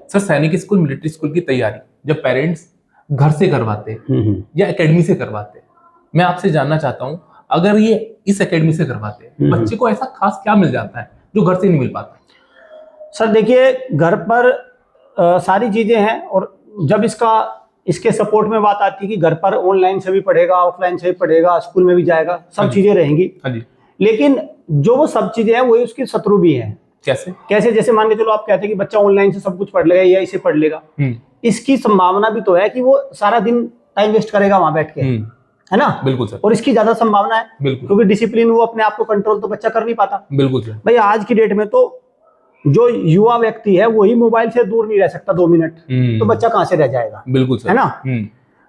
Sir सैनिक school, military school की तैयारी जब पेरेंट्स घर से करवाते या एकेडमी से करवाते, मैं आपसे जानना चाहता हूँ, अगर ये इस एकेडमी से करवाते बच्चे को ऐसा खास क्या मिल जाता है जो घर से नहीं मिल पाता? सर देखिए, घर पर सारी चीजें हैं, और जब इसके सपोर्ट में बात आती है कि घर पर ऑनलाइन से भी पढ़ेगा, ऑफलाइन से भी पढ़ेगा, स्कूल में भी जाएगा, सब चीजें रहेंगी। लेकिन जो वो सब चीजें हैं वही उसके शत्रु भी हैं। कैसे? जैसे मान के चलो आप कहते हैं कि बच्चा ऑनलाइन से सब कुछ पढ़ लेगा या इसे पढ़ लेगा, इसकी संभावना भी तो है कि वो सारा दिन टाइम वेस्ट करेगा वहां बैठ के, है ना? बिल्कुल सर। और इसकी ज्यादा संभावना है, क्योंकि डिसिप्लिन, वो अपने आप को कंट्रोल तो बच्चा कर नहीं पाता। बिल्कुल सर। भाई आज की डेट में तो जो युवा व्यक्ति है वही मोबाइल से दूर नहीं रह सकता 2 मिनट, तो बच्चा कहां से रह जाएगा? बिल्कुल सर। है ना?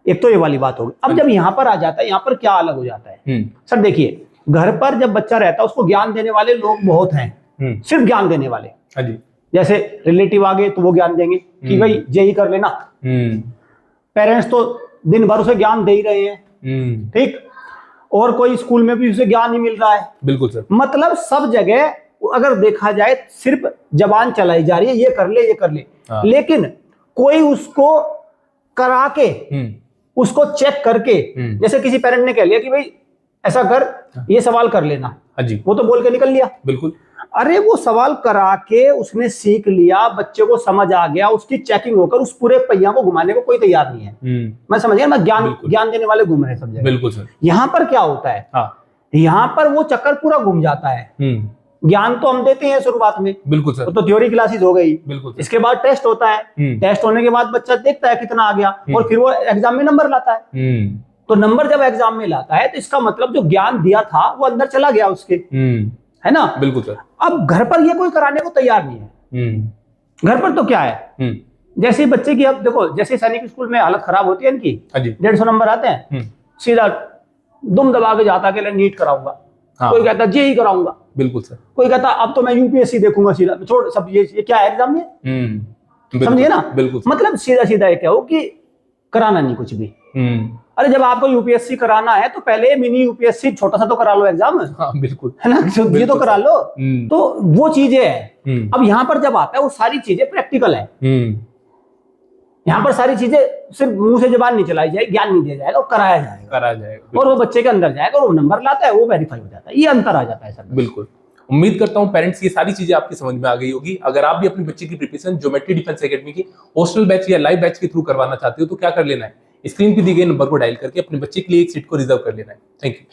एक तो ये वाली बात होगी। अब जब यहाँ पर आ जाता है, यहाँ पर क्या अलग हो जाता है सर? देखिए, घर पर जब बच्चा रहता है उसको ज्ञान देने वाले लोग बहुत हैं, सिर्फ ज्ञान देने वाले। जैसे रिलेटिव आ गए तो वो ज्ञान देंगे कि भाई जेई कर लेना, पेरेंट्स तो दिन भर उसे ज्ञान दे ही रहे हैं, ठीक? और कोई स्कूल में भी उसे ज्ञान ही मिल रहा है। बिल्कुल सर। मतलब सब जगह अगर देखा जाए सिर्फ जबान चलाई जा रही है, ये कर ले, ये कर ले, लेकिन कोई उसको करा के, उसको चेक करके, जैसे किसी पेरेंट ने कह लिया कि भाई ऐसा कर, ये सवाल कर लेना, वो तो बोल के निकल लिया। बिल्कुल। अरे वो सवाल करा के उसने सीख लिया, बच्चे को समझ आ गया, उसकी चेकिंग होकर उस पूरे पहिया को घुमाने को कोई तैयार नहीं है। मैं समझ गया, मैं ज्ञान देने वाले घूम रहे हैं सब जगह। बिल्कुल सर। यहाँ पर क्या होता है, यहाँ पर वो चक्कर पूरा घूम जाता है। ज्ञान तो हम देते हैं शुरुआत में, बिल्कुल सर, तो थ्योरी क्लासेस हो गई, बिल्कुल। इसके बाद टेस्ट होता है, टेस्ट होने के बाद बच्चा देखता है कितना आ गया, और फिर वो एग्जाम में नंबर लाता है। तो नंबर जब एग्जाम में लाता है तो इसका मतलब जो ज्ञान दिया था वो अंदर चला गया उसके, है ना? बिल्कुल सर। अब घर पर ये कोई कराने को तैयार नहीं है। घर पर तो क्या है, जैसे बच्चे की, अब देखो, जैसे सैनिक स्कूल में हालत खराब होती है इनकी, 150 नंबर आते हैं, सीधा दुम दबा के जाता के नीट कराऊंगा, कोई कहता जेई कराऊंगा, बिल्कुल सर, कोई कहता अब तो मैं यूपीएससी देखूंगा सीधा, छोड़ सब, ये क्या है एग्जाम में, समझिए ना? बिल्कुल। मतलब सीधा सीधा क्या हो कि कराना नहीं कुछ भी। अरे जब आपको यूपीएससी कराना है तो पहले मिनी यूपीएससी छोटा सा तो करा लो एग्जाम, बिल्कुल, है ना? ये तो करा लो। तो वो चीजें है। अब यहाँ पर जब आता है वो सारी चीजें प्रैक्टिकल है। यहाँ पर सारी चीजें सिर्फ मुंह से जबान नहीं चलाई जाएगी, ज्ञान नहीं दिया जाएगा, वो कराया जाएगा, और वो बच्चे के अंदर जाएगा और वो नंबर लाता है, वो वेरीफाई हो जाता है। ये अंतर आ जाता है सर। बिल्कुल। उम्मीद करता हूं पेरेंट्स ये सारी चीजें आपकी समझ में आ गई होगी। अगर आप भी अपने बच्चे की प्रिपरेशन ज्योमेट्री डिफेंस एकेडमी की हॉस्टल बैच या लाइव बैच के थ्रू करवाना चाहते हो तो क्या कर लेना है, स्क्रीन पे दिए गए नंबर को डायल करके अपने बच्चे के लिए एक सीट को रिजर्व कर लेना है। Thank you.